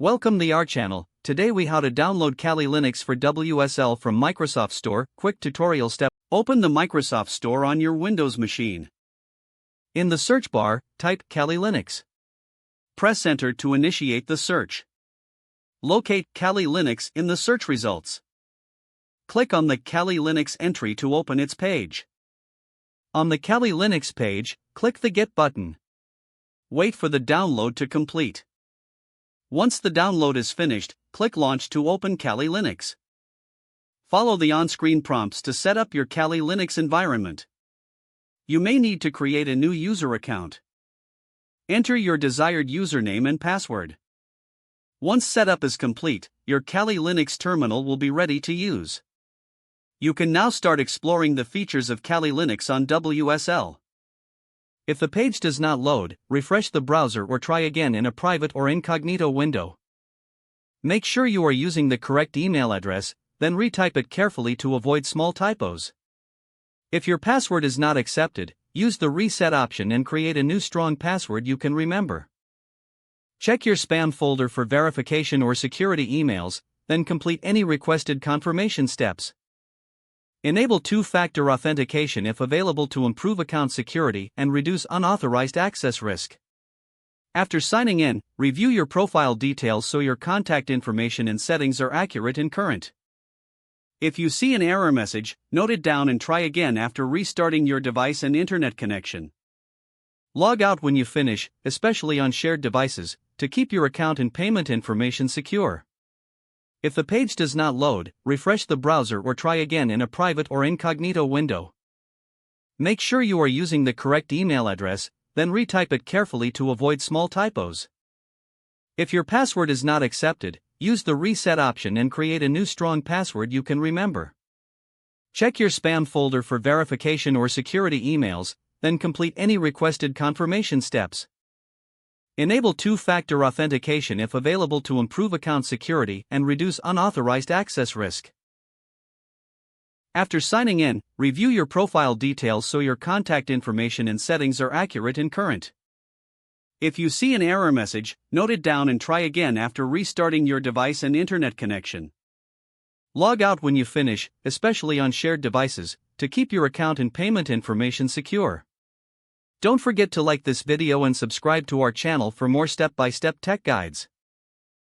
Welcome to our channel. Today we how to download Kali Linux for WSL from Microsoft Store. Quick tutorial step. Open the Microsoft Store on your Windows machine. In the search bar, type Kali Linux. Press enter to initiate the search. Locate Kali Linux in the search results. Click on the Kali Linux entry to open its page. On the Kali Linux page, click the Get button. Wait for the download to complete. Once the download is finished, click Launch to open Kali Linux. Follow the on-screen prompts to set up your Kali Linux environment. You may need to create a new user account. Enter your desired username and password. Once setup is complete, your Kali Linux terminal will be ready to use. You can now start exploring the features of Kali Linux on WSL. If the page does not load, refresh the browser or try again in a private or incognito window. Make sure you are using the correct email address, then retype it carefully to avoid small typos. If your password is not accepted, use the reset option and create a new strong password you can remember. Check your spam folder for verification or security emails, then complete any requested confirmation steps. Enable two-factor authentication if available to improve account security and reduce unauthorized access risk. After signing in, review your profile details so your contact information and settings are accurate and current. If you see an error message, note it down and try again after restarting your device and internet connection. Log out when you finish, especially on shared devices, to keep your account and payment information secure. If the page does not load, refresh the browser or try again in a private or incognito window. Make sure you are using the correct email address, then retype it carefully to avoid small typos. If your password is not accepted, use the reset option and create a new strong password you can remember. Check your spam folder for verification or security emails, then complete any requested confirmation steps. Enable two-factor authentication if available to improve account security and reduce unauthorized access risk. After signing in, review your profile details so your contact information and settings are accurate and current. If you see an error message, note it down and try again after restarting your device and internet connection. Log out when you finish, especially on shared devices, to keep your account and payment information secure. Don't forget to like this video and subscribe to our channel for more step-by-step tech guides.